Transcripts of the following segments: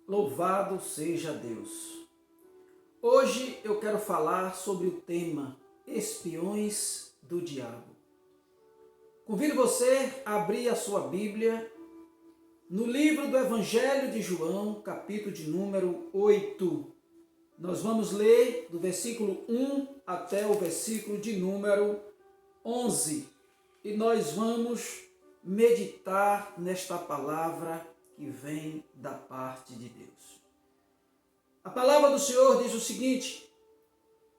Louvado seja Deus! Hoje eu quero falar sobre o tema Espiões do Diabo. Convido você a abrir a sua Bíblia no livro do Evangelho de João, capítulo de número 8. Nós vamos ler do versículo 1 até o versículo de número 11. E nós vamos meditar nesta palavra que vem da parte de Deus. A palavra do Senhor diz o seguinte: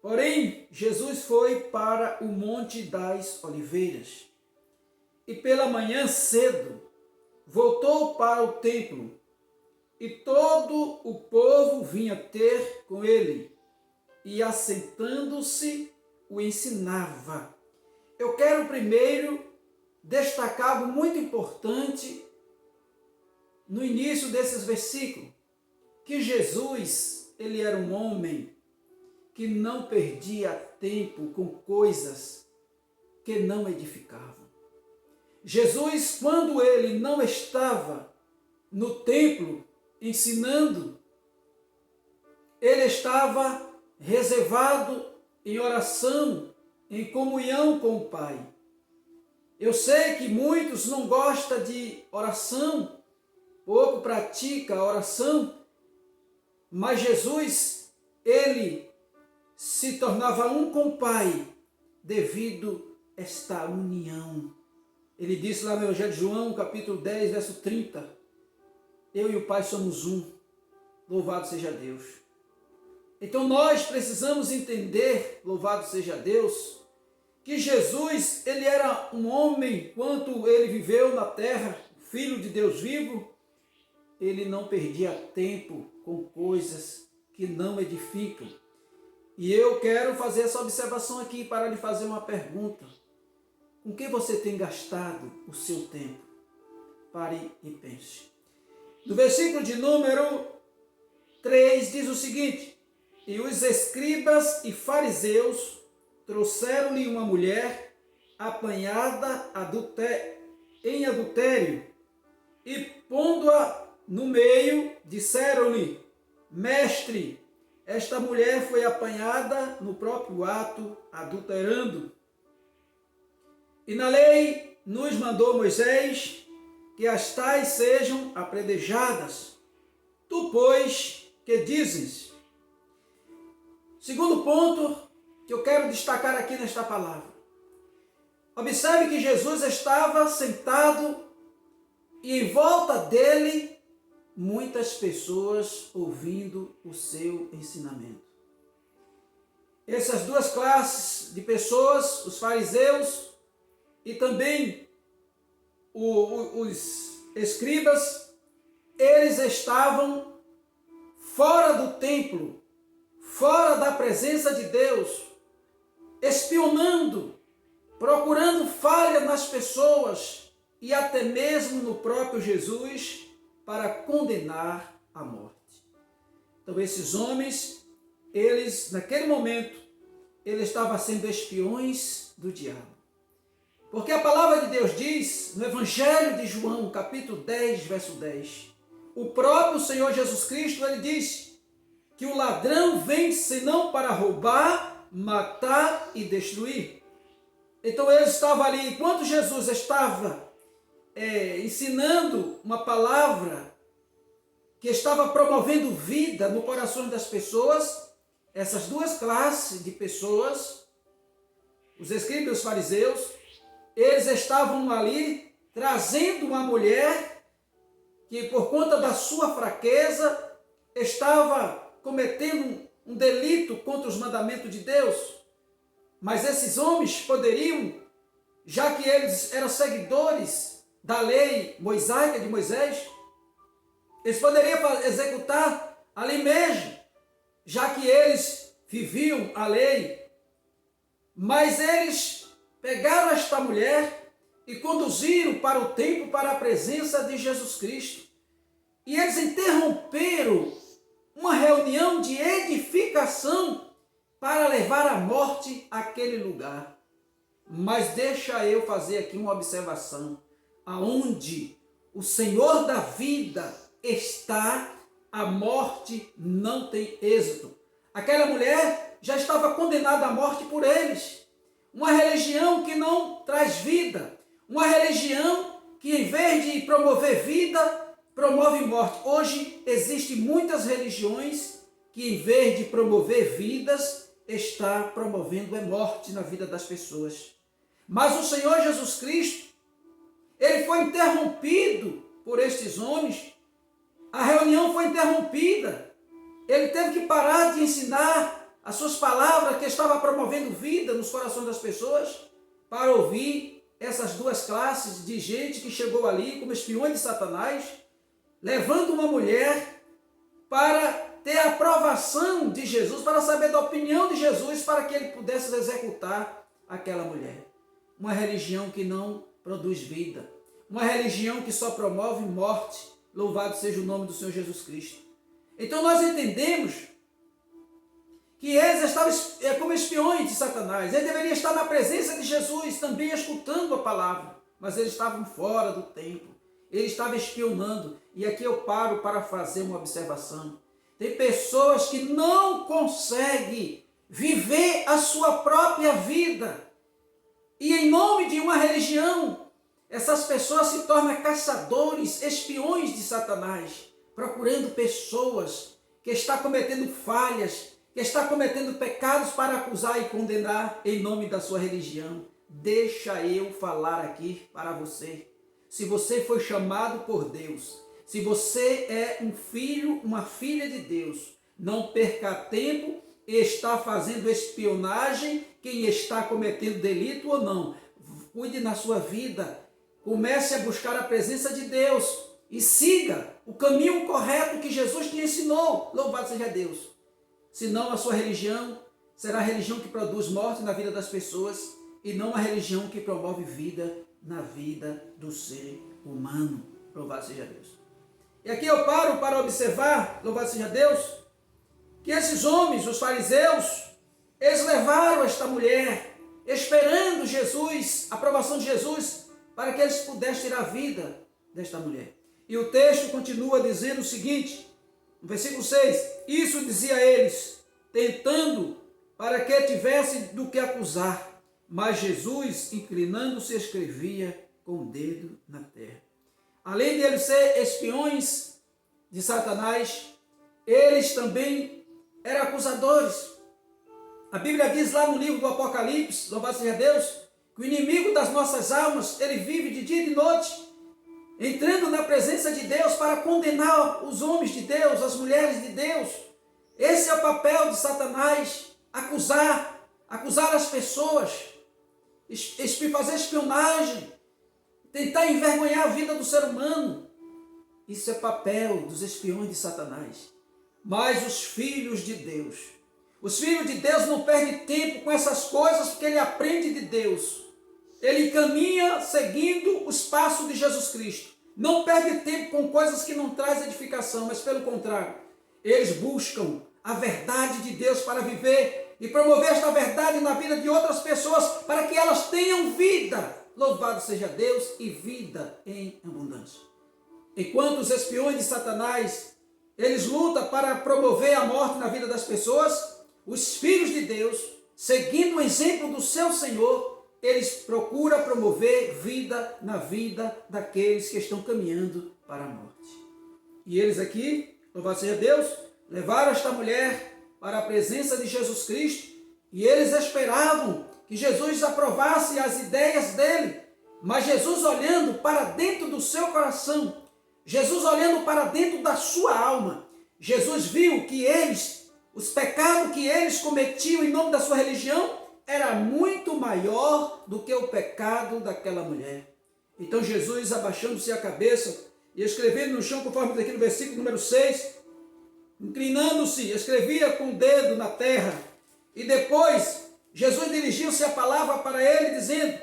porém, Jesus foi para o Monte das Oliveiras, e pela manhã cedo voltou para o templo, e todo o povo vinha ter com ele, e assentando-se o ensinava. Eu quero primeiro destacar algo muito importante no início desses versículos, que Jesus, ele era um homem que não perdia tempo com coisas que não edificavam. Jesus, quando ele não estava no templo ensinando, ele estava reservado em oração, em comunhão com o Pai. Eu sei que muitos não gostam de oração, pouco pratica a oração, mas Jesus, ele se tornava um com o Pai devido a esta união. Ele disse lá no Evangelho de João, capítulo 10, verso 30, eu e o Pai somos um, louvado seja Deus. Então nós precisamos entender, louvado seja Deus, que Jesus, ele era um homem, quanto ele viveu na terra, filho de Deus vivo, ele não perdia tempo com coisas que não edificam. E eu quero fazer essa observação aqui para lhe fazer uma pergunta. Com que você tem gastado o seu tempo? Pare e pense. No versículo de número 3 diz o seguinte: e os escribas e fariseus trouxeram-lhe uma mulher apanhada em adultério, e pondo-a no meio, disseram-lhe: mestre, esta mulher foi apanhada no próprio ato, adulterando. E na lei nos mandou Moisés que as tais sejam apedrejadas. Tu, pois, que dizes? Segundo ponto que eu quero destacar aqui nesta palavra. Observe que Jesus estava sentado e em volta dele muitas pessoas ouvindo o seu ensinamento. Essas duas classes de pessoas, os fariseus e também os escribas, eles estavam fora do templo, fora da presença de Deus, espionando, procurando falhas nas pessoas e até mesmo no próprio Jesus, para condenar à morte. Então esses homens, eles naquele momento, eles estavam sendo espiões do diabo. Porque a palavra de Deus diz, no Evangelho de João, capítulo 10, verso 10, o próprio Senhor Jesus Cristo, ele diz que o ladrão vem senão para roubar, matar e destruir. Então eles estavam ali, enquanto Jesus estava ensinando uma palavra que estava promovendo vida no coração das pessoas, essas duas classes de pessoas, os escribas e os fariseus, eles estavam ali trazendo uma mulher que por conta da sua fraqueza estava cometendo um delito contra os mandamentos de Deus. Mas esses homens poderiam, já que eles eram seguidores da lei mosaica de Moisés, eles poderiam executar ali mesmo, já que eles viviam a lei. Mas eles pegaram esta mulher e conduziram para o templo, para a presença de Jesus Cristo. E eles interromperam uma reunião de edificação para levar à morte aquele lugar. Mas deixa eu fazer aqui uma observação. Aonde o Senhor da vida está, a morte não tem êxito. Aquela mulher já estava condenada à morte por eles. Uma religião que não traz vida. Uma religião que, em vez de promover vida, promove morte. Hoje existem muitas religiões que, em vez de promover vidas, está promovendo morte na vida das pessoas. Mas o Senhor Jesus Cristo, ele foi interrompido por estes homens. A reunião foi interrompida. Ele teve que parar de ensinar as suas palavras que estava promovendo vida nos corações das pessoas para ouvir essas duas classes de gente que chegou ali como espiões de Satanás, levando uma mulher para ter a aprovação de Jesus, para saber da opinião de Jesus, para que ele pudesse executar aquela mulher. Uma religião que não produz vida. Uma religião que só promove morte. Louvado seja o nome do Senhor Jesus Cristo. Então nós entendemos que eles estavam como espiões de Satanás. Eles deveriam estar na presença de Jesus, também escutando a palavra. Mas eles estavam fora do templo. Eles estavam espionando. E aqui eu paro para fazer uma observação. Tem pessoas que não conseguem viver a sua própria vida. E em nome de uma religião, essas pessoas se tornam caçadores, espiões de Satanás, procurando pessoas que estão cometendo falhas, que estão cometendo pecados para acusar e condenar em nome da sua religião. Deixa eu falar aqui para você. Se você foi chamado por Deus, se você é um filho, uma filha de Deus, não perca tempo e está fazendo espionagem, quem está cometendo delito ou não. Cuide na sua vida, comece a buscar a presença de Deus e siga o caminho correto que Jesus te ensinou. Louvado seja Deus. Senão a sua religião será a religião que produz morte na vida das pessoas e não a religião que promove vida na vida do ser humano. Louvado seja Deus. E aqui eu paro para observar, louvado seja Deus, que esses homens, os fariseus, eles levaram esta mulher, esperando Jesus, a aprovação de Jesus, para que eles pudessem tirar a vida desta mulher. E o texto continua dizendo o seguinte, no versículo 6, isso dizia a eles, tentando para que tivessem do que acusar, mas Jesus, inclinando-se, escrevia com o dedo na terra. Além de eles ser espiões de Satanás, eles também eram acusadores. A Bíblia diz lá no livro do Apocalipse, louvado seja Deus, que o inimigo das nossas almas, ele vive de dia e de noite, entrando na presença de Deus para condenar os homens de Deus, as mulheres de Deus. Esse é o papel de Satanás, acusar as pessoas, fazer espionagem, tentar envergonhar a vida do ser humano. Isso é papel dos espiões de Satanás. Mas os filhos de Deus não perdem tempo com essas coisas, porque ele aprende de Deus. Ele caminha seguindo os passos de Jesus Cristo. Não perde tempo com coisas que não trazem edificação, mas pelo contrário, eles buscam a verdade de Deus para viver e promover esta verdade na vida de outras pessoas, para que elas tenham vida. Louvado seja Deus, e vida em abundância. Enquanto os espiões de Satanás, eles lutam para promover a morte na vida das pessoas, os filhos de Deus, seguindo o exemplo do seu Senhor, eles procuram promover vida na vida daqueles que estão caminhando para a morte. E eles aqui, louvado seja Deus, levaram esta mulher para a presença de Jesus Cristo, e eles esperavam que Jesus aprovasse as ideias dele, mas Jesus olhando para dentro do seu coração, Jesus olhando para dentro da sua alma, Jesus viu que os pecados que eles cometiam em nome da sua religião, era muito maior do que o pecado daquela mulher. Então Jesus, abaixando-se a cabeça e escrevendo no chão, conforme diz aqui no versículo número 6, inclinando-se, escrevia com o dedo na terra, e depois Jesus dirigiu-se a palavra para ele, dizendo,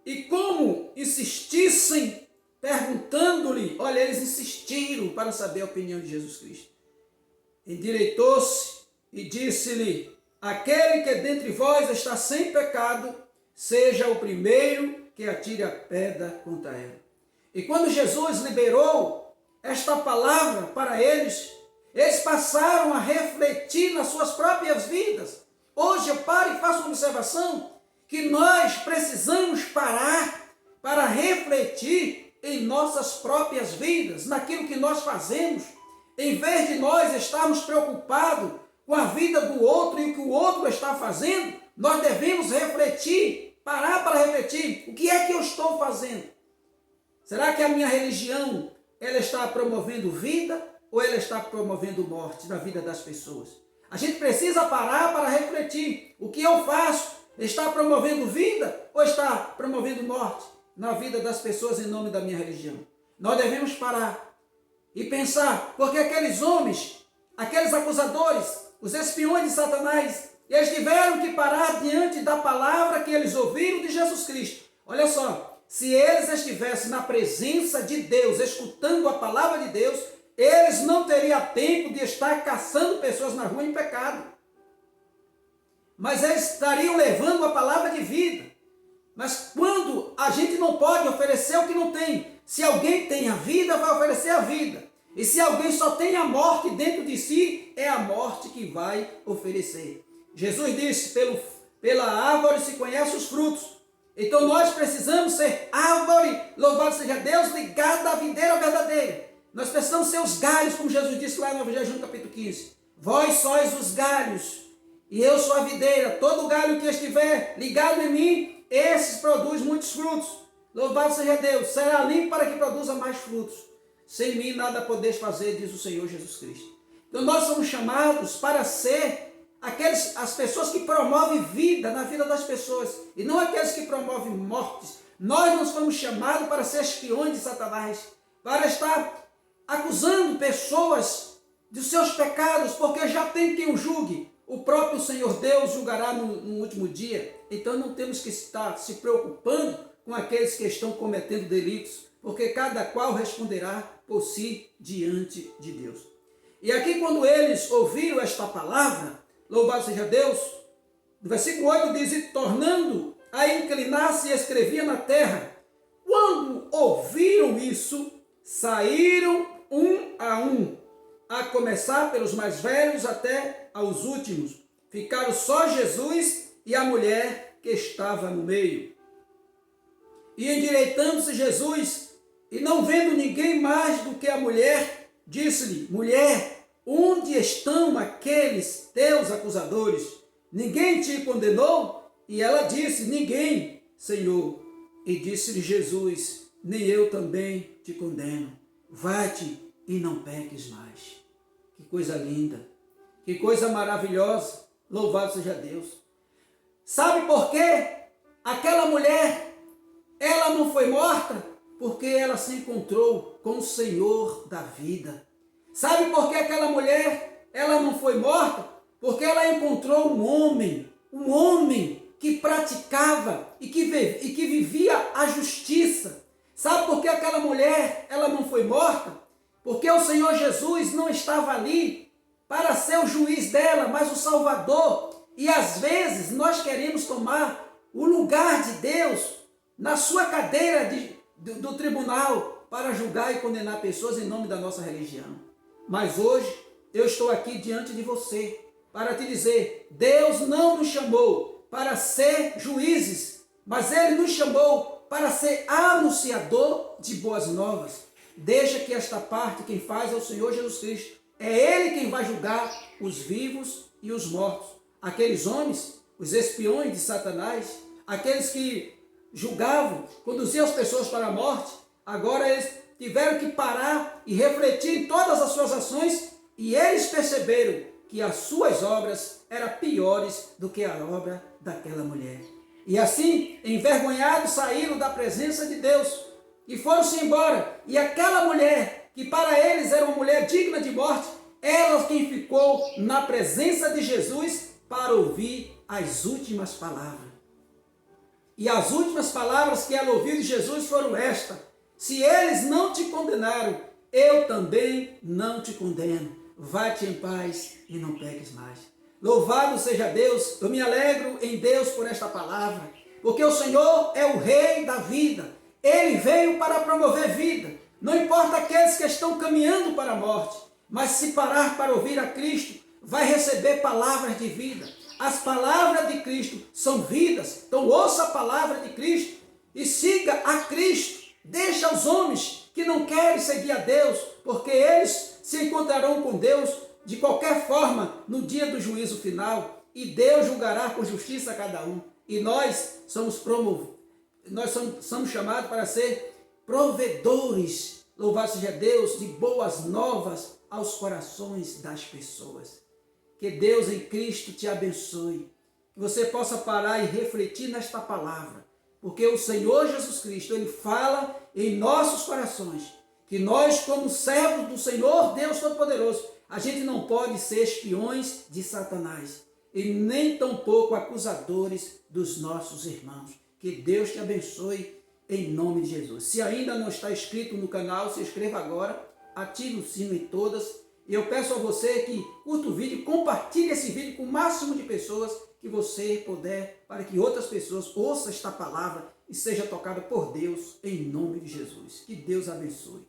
e como insistissem, perguntando-lhe, olha, eles insistiram para saber a opinião de Jesus Cristo. Endireitou-se e disse-lhe, aquele que dentre vós está sem pecado, seja o primeiro que atire a pedra contra ela. E quando Jesus liberou esta palavra para eles, Eles passaram a refletir nas suas próprias vidas. Hoje eu paro e faço uma observação que nós precisamos parar para refletir em nossas próprias vidas, naquilo que nós fazemos, em vez de nós estarmos preocupados com a vida do outro e o que o outro está fazendo, nós devemos refletir, parar para refletir, o que é que eu estou fazendo? Será que a minha religião, ela está promovendo vida ou ela está promovendo morte na vida das pessoas? A gente precisa parar para refletir, o que eu faço está promovendo vida ou está promovendo morte na vida das pessoas em nome da minha religião? Nós devemos parar e pensar, porque aqueles homens, aqueles acusadores, os espiões de Satanás, eles tiveram que parar diante da palavra que eles ouviram de Jesus Cristo. Olha só, se eles estivessem na presença de Deus, escutando a palavra de Deus, eles não teriam tempo de estar caçando pessoas na rua em pecado. Mas eles estariam levando a palavra de vida. Mas quando a gente não pode oferecer o que não tem, se alguém tem a vida, vai oferecer a vida. E se alguém só tem a morte dentro de si, é a morte que vai oferecer. Jesus disse, pela árvore se conhece os frutos. Então nós precisamos ser árvore, louvado seja Deus, ligada à videira verdadeira. Nós precisamos ser os galhos, como Jesus disse lá no Evangelho no capítulo 15. Vós sois os galhos, e eu sou a videira. Todo galho que estiver ligado em mim, esses produz muitos frutos. Louvado seja Deus, será limpo para que produza mais frutos. Sem mim nada podeis fazer, diz o Senhor Jesus Cristo. Então nós somos chamados para ser as pessoas que promovem vida na vida das pessoas, e não aqueles que promovem mortes. Nós não fomos chamados para ser espiões de Satanás, para estar acusando pessoas dos seus pecados, porque já tem quem o julgue. O próprio Senhor Deus julgará no último dia. Então não temos que estar se preocupando com aqueles que estão cometendo delitos, porque cada qual responderá por si diante de Deus. E aqui quando eles ouviram esta palavra, louvado seja Deus, no versículo 8 diz, e tornando a inclinar-se, escrevia na terra. Quando ouviram isso, saíram um, a começar pelos mais velhos até aos últimos. Ficaram só Jesus e a mulher que estava no meio. E endireitando-se Jesus, e não vendo ninguém mais do que a mulher, disse-lhe, mulher, onde estão aqueles teus acusadores? Ninguém te condenou? E ela disse, ninguém, Senhor. E disse-lhe Jesus, nem eu também te condeno. Vai-te e não peques mais. Que coisa linda, que coisa maravilhosa, louvado seja Deus. Sabe por quê? Aquela mulher, ela não foi morta porque ela se encontrou com o Senhor da vida. Sabe por que aquela mulher, ela não foi morta? Porque ela encontrou um homem que praticava e que vivia a justiça. Sabe por que aquela mulher, ela não foi morta? Porque o Senhor Jesus não estava ali para ser o juiz dela, mas o Salvador. E às vezes nós queremos tomar o lugar de Deus na sua cadeira do tribunal para julgar e condenar pessoas em nome da nossa religião. Mas hoje eu estou aqui diante de você para te dizer, Deus não nos chamou para ser juízes, mas Ele nos chamou para ser anunciador de boas novas. Deixa que esta parte quem faz é o Senhor Jesus Cristo. É Ele quem vai julgar os vivos e os mortos. Aqueles homens, os espiões de Satanás, aqueles que julgavam, conduziam as pessoas para a morte, agora eles tiveram que parar e refletir em todas as suas ações, e eles perceberam que as suas obras eram piores do que a obra daquela mulher. E assim, envergonhados, saíram da presença de Deus e foram-se embora. E aquela mulher, que para eles era uma mulher digna de morte, ela quem ficou na presença de Jesus para ouvir as últimas palavras. E as últimas palavras que ela ouviu de Jesus foram estas: se eles não te condenaram, eu também não te condeno. Vai-te em paz e não peques mais. Louvado seja Deus, eu me alegro em Deus por esta palavra, porque o Senhor é o Rei da vida. Ele veio para promover vida. Não importa aqueles que estão caminhando para a morte, mas se parar para ouvir a Cristo, vai receber palavras de vida. As palavras de Cristo são vidas. Então ouça a palavra de Cristo e siga a Cristo. Deixa os homens que não querem seguir a Deus, porque eles se encontrarão com Deus de qualquer forma no dia do juízo final, e Deus julgará com justiça a cada um. E nós somos somos chamados para ser provedores, louvado seja Deus, de boas novas aos corações das pessoas. Que Deus em Cristo te abençoe, que você possa parar e refletir nesta palavra, porque o Senhor Jesus Cristo, Ele fala em nossos corações, que nós, como servos do Senhor Deus Todo-Poderoso, a gente não pode ser espiões de Satanás, e nem tampouco acusadores dos nossos irmãos. Que Deus te abençoe em nome de Jesus. Se ainda não está inscrito no canal, se inscreva agora, ative o sino em todas. E eu peço a você que curta o vídeo, compartilhe esse vídeo com o máximo de pessoas que você puder, para que outras pessoas ouçam esta palavra e seja tocada por Deus em nome de Jesus. Que Deus abençoe.